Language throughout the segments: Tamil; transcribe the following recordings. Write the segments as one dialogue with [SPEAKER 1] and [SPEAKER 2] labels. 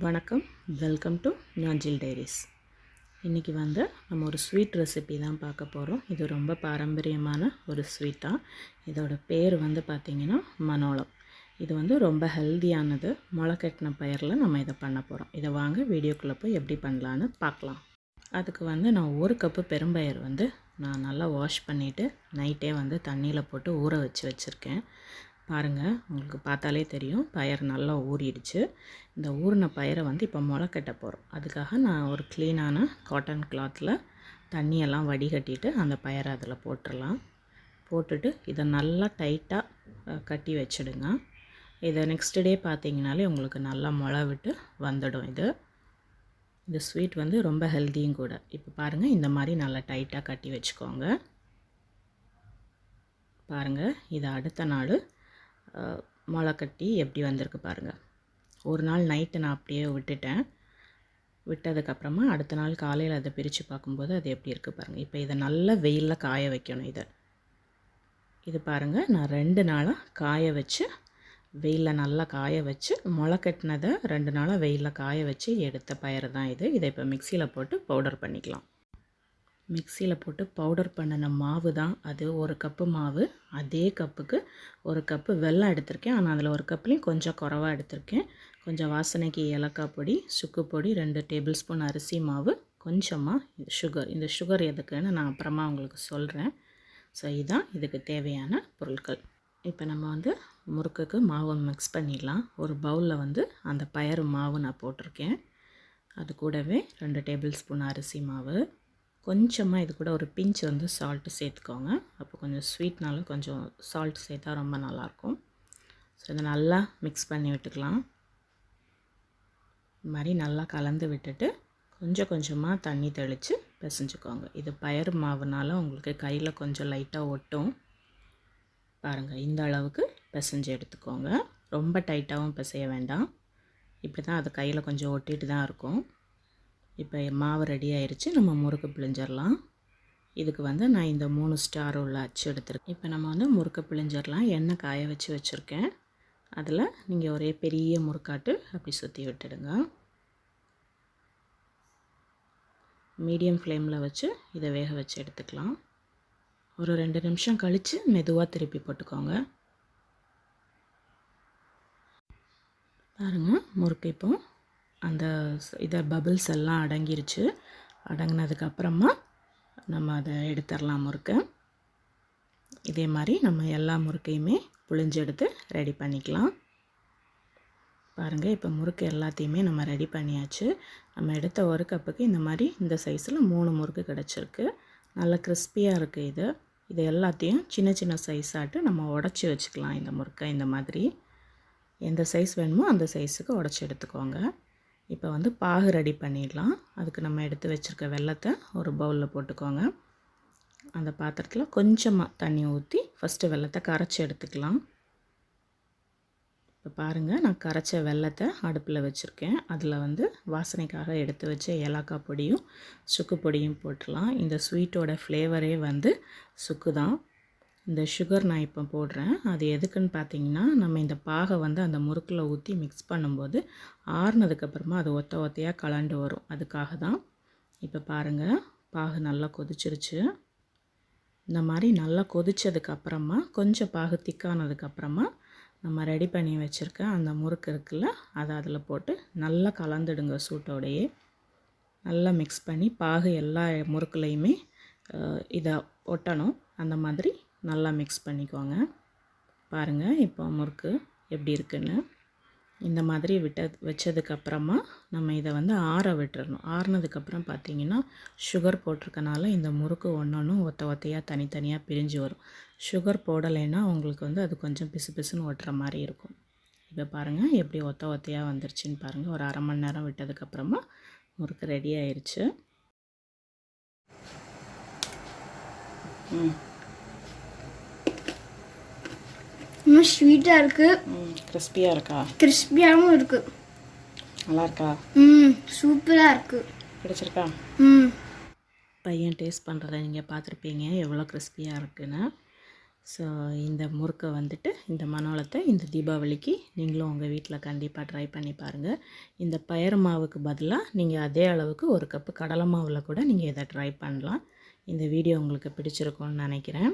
[SPEAKER 1] வணக்கம், வெல்கம் டு நாஞ்சில் டைரிஸ். இன்றைக்கி நம்ம ஒரு ஸ்வீட் ரெசிபி தான் பார்க்க போகிறோம். இது ரொம்ப பாரம்பரியமான ஒரு ஸ்வீட் தான். இதோட பேர் பார்த்திங்கன்னா மனோளம். இது ரொம்ப ஹெல்தியானது. முளைக்கட்டின பயிரில் நம்ம இதை பண்ண போகிறோம். இதை வாங்க வீடியோக்குள்ளே போய் எப்படி பண்ணலான்னு பார்க்கலாம். அதுக்கு நான் 1 கப்பு பெரும்பயிர் நான் நல்லா வாஷ் பண்ணிவிட்டு நைட்டே தண்ணியில் போட்டு ஊற வச்சுருக்கேன். பாருங்கள், உங்களுக்கு பார்த்தாலே தெரியும் பயிர் நல்லா ஊறிடுச்சு. இந்த ஊறின பயிரை இப்போ முளைக்கட்ட போகிறோம். அதுக்காக நான் ஒரு க்ளீனான காட்டன் கிளாத்தில் தண்ணியெல்லாம் வடிகட்டிட்டு அந்த பயிரை அதில் போட்டுடலாம். போட்டுட்டு இதை நல்லா டைட்டாக கட்டி வச்சுடுங்க. இதை நெக்ஸ்ட் டே பார்த்திங்கனாலே உங்களுக்கு நல்லா முளை விட்டு வந்துடும். இந்த ஸ்வீட் ரொம்ப ஹெல்த்தியும் கூட. இப்போ பாருங்கள், இந்த மாதிரி நல்லா டைட்டாக கட்டி வச்சுக்கோங்க. பாருங்கள், இதை அடுத்த நாள் முளை கட்டி எப்படி வந்திருக்கு பாருங்கள். ஒரு நாள் நைட்டு நான் அப்படியே விட்டதுக்கப்புறமா அடுத்த நாள் காலையில் அதை பிரித்து பார்க்கும்போது அது எப்படி இருக்குது பாருங்கள். இப்போ இதை நல்லா வெயிலில் காய வைக்கணும். இது பாருங்கள், நான் 2 நாளாக காய வச்சு வெயிலில் நல்லா காய வச்சு முளை கட்டினதை 2 நாளாக வெயிலில் காய வச்சு எடுத்த பயிர் தான் இது. இதை இப்போ மிக்சியில் போட்டு பவுடர் பண்ணிக்கலாம். மிக்சியில் போட்டு பவுடர் பண்ணின மாவு தான் அது. 1 கப்பு மாவு. அதே கப்புக்கு 1 கப்பு வெல்லம் எடுத்திருக்கேன். ஆனால் அதில் 1 கப்லேயும் கொஞ்சம் குறைவாக எடுத்திருக்கேன். கொஞ்சம் வாசனைக்கு ஏலக்காய் பொடி, சுக்கு பொடி, 2 டேபிள் ஸ்பூன் அரிசி மாவு, கொஞ்சமாக சுகர். இந்த சுகர் எதுக்குன்னு நான் அப்புறமா உங்களுக்கு சொல்கிறேன். ஸோ இதுதான் இதுக்கு தேவையான பொருட்கள். இப்போ நம்ம முறுக்குக்கு மாவை மிக்ஸ் பண்ணிடலாம். ஒரு பவுலில் அந்த பயறு மாவு நான் போட்டிருக்கேன். அது கூடவே 2 டேபிள் ஸ்பூன் அரிசி மாவு, கொஞ்சமாக இது கூட ஒரு பிஞ்ச் சால்ட்டு சேர்த்துக்கோங்க. அப்போ கொஞ்சம் ஸ்வீட்னாலும் கொஞ்சம் சால்ட் சேர்த்தா ரொம்ப நல்லாயிருக்கும். ஸோ இதை நல்லா மிக்ஸ் பண்ணி விட்டுக்கலாம். இது மாதிரி நல்லா கலந்து விட்டுட்டு கொஞ்சம் கொஞ்சமாக தண்ணி தெளித்து பிசைஞ்சுக்கோங்க. இது பயறு மாவுனால உங்களுக்கு கையில் கொஞ்சம் லைட்டாக ஒட்டும். பாருங்கள், இந்த அளவுக்கு பிசைஞ்சு எடுத்துக்கோங்க. ரொம்ப டைட்டாகவும் பிசைய வேண்டாம். இப்படி தான் அது கையில் கொஞ்சம் ஒட்டிட்டு தான் இருக்கும். இப்போ மாவு ரெடி ஆயிடுச்சு. நம்ம முறுக்கு பிழிஞ்சிடலாம். இதுக்கு நான் இந்த 3 ஸ்டார் உள்ள அச்சு எடுத்துருக்கேன். இப்போ நம்ம முறுக்கு பிழிஞ்சிடலாம். எண்ணெய் காய வச்சுருக்கேன். அதில் நீங்கள் ஒரே பெரிய முறுக்காட்டு அப்படி சுற்றி விட்டுடுங்க. மீடியம் ஃப்ளேமில் வச்சு இதை வேக வச்சு எடுத்துக்கலாம். ஒரு 2 நிமிஷம் கழித்து மெதுவாக திருப்பி போட்டுக்கோங்க. பாருங்கள், முறுக்கு இப்போ அந்த பபிள்ஸ் எல்லாம் அடங்கிருச்சு. அடங்கினதுக்கப்புறமா நம்ம அதை எடுத்துடலாம் முறுக்கை. இதே மாதிரி நம்ம எல்லா முறுக்கையுமே புழிஞ்சு எடுத்து ரெடி பண்ணிக்கலாம். பாருங்கள், இப்போ முறுக்கு எல்லாத்தையுமே நம்ம ரெடி பண்ணியாச்சு. நம்ம எடுத்த 1 கப்புக்கு இந்த மாதிரி இந்த சைஸில் 3 முறுக்கு கிடச்சிருக்கு. நல்லா கிறிஸ்பியாக இருக்குது. இது எல்லாத்தையும் சின்ன சின்ன சைஸாட்டு நம்ம உடச்சி வச்சுக்கலாம். இந்த முறுக்கை இந்த மாதிரி எந்த சைஸ் வேணுமோ அந்த சைஸுக்கு உடச்சி எடுத்துக்கோங்க. இப்போ பாகு ரெடி பண்ணிடலாம். அதுக்கு நம்ம எடுத்து வச்சுருக்க வெல்லத்தை ஒரு பவுலில் போட்டுக்கோங்க. அந்த பாத்திரத்தில் கொஞ்சமாக தண்ணி ஊற்றி ஃபஸ்ட்டு வெல்லத்தை கரைச்சி எடுத்துக்கலாம். இப்போ பாருங்கள், நான் கரைச்ச வெல்லத்தை அடுப்பில் வச்சுருக்கேன். அதில் வாசனைக்காக எடுத்து வச்ச ஏலக்காய் பொடியும் சுக்கு பொடியும் போட்டுடலாம். இந்த ஸ்வீட்டோட ஃப்ளேவரே சுக்கு தான். இந்த சுகர் நான் இப்போ போடுறேன். அது எதுக்குன்னு பார்த்தீங்கன்னா, நம்ம இந்த பாகை அந்த முறுக்கில் ஊற்றி மிக்ஸ் பண்ணும்போது ஆறுனதுக்கப்புறமா அது ஒத்தையாக கலண்டு வரும். அதுக்காக தான். இப்போ பாருங்கள், பாகு நல்லா கொதிச்சிருச்சு. இந்த மாதிரி நல்லா கொதித்ததுக்கப்புறமா கொஞ்சம் பாகு திக்கானதுக்கப்புறமா நம்ம ரெடி பண்ணி வச்சுருக்க அந்த முறுக்கு இருக்குல்ல, அதை அதில் போட்டு நல்லா கலந்துடுங்க. சூட்டோடையே நல்லா மிக்ஸ் பண்ணி பாகு எல்லா முறுக்குலையுமே இதை ஒட்டணும். அந்த மாதிரி நல்லா மிக்ஸ் பண்ணிக்கோங்க. பாருங்கள், இப்போ முறுக்கு எப்படி இருக்குன்னு. இந்த மாதிரி வச்சதுக்கப்புறமா நம்ம இதை ஆற விட்டுறணும். ஆறுனதுக்கப்புறம் பார்த்திங்கன்னா சுகர் போட்டிருக்கனால இந்த முறுக்கு ஒன்றும் ஒத்தையாக தனித்தனியாக பிரிஞ்சு வரும். சுகர் போடலைன்னா உங்களுக்கு அது கொஞ்சம் பிசு பிசுன்னு ஒட்டுற மாதிரி இருக்கும். இப்போ பாருங்கள், எப்படி ஒத்தையாக வந்துருச்சுன்னு பாருங்கள். ஒரு 1/2 மணி நேரம் விட்டதுக்கப்புறமா முறுக்கு ரெடி ஆயிடுச்சு.
[SPEAKER 2] இன்னும் ஸ்வீட்டாக இருக்குது.
[SPEAKER 1] கிறிஸ்பியாக இருக்கா?
[SPEAKER 2] கிறிஸ்பியாகவும் இருக்குது.
[SPEAKER 1] நல்லா இருக்கா?
[SPEAKER 2] சூப்பராக இருக்குது.
[SPEAKER 1] பிடிச்சிருக்கா? பையன் டேஸ்ட் பண்ணுறத நீங்கள் பார்த்துருப்பீங்க எவ்வளோ கிறிஸ்பியாக இருக்குன்னு. ஸோ இந்த முறுக்கை வந்துட்டு இந்த மனோளத்தை இந்த தீபாவளிக்கு நீங்களும் உங்கள் வீட்டில் கண்டிப்பாக ட்ரை பண்ணி பாருங்கள். இந்த பயறு மாவுக்கு பதிலாக நீங்கள் அதே அளவுக்கு ஒரு கப்பு கடலை மாவில் கூட நீங்கள் இதை ட்ரை பண்ணலாம். இந்த வீடியோ உங்களுக்கு பிடிச்சிருக்கும்னு நினைக்கிறேன்.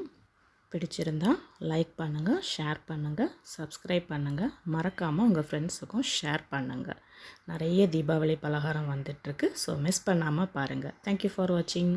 [SPEAKER 1] பிடிச்சிருந்தா லைக் பண்ணுங்கள், ஷேர் பண்ணுங்கள், சப்ஸ்கிரைப் பண்ணுங்கள். மறக்காமல் உங்கள் ஃப்ரெண்ட்ஸுக்கும் ஷேர் பண்ணுங்கள். நிறைய தீபாவளி பலகாரம் வந்துட்டுருக்கு. ஸோ மிஸ் பண்ணாமல் பாருங்கள். தேங்க்யூ ஃபார் வாட்சிங்.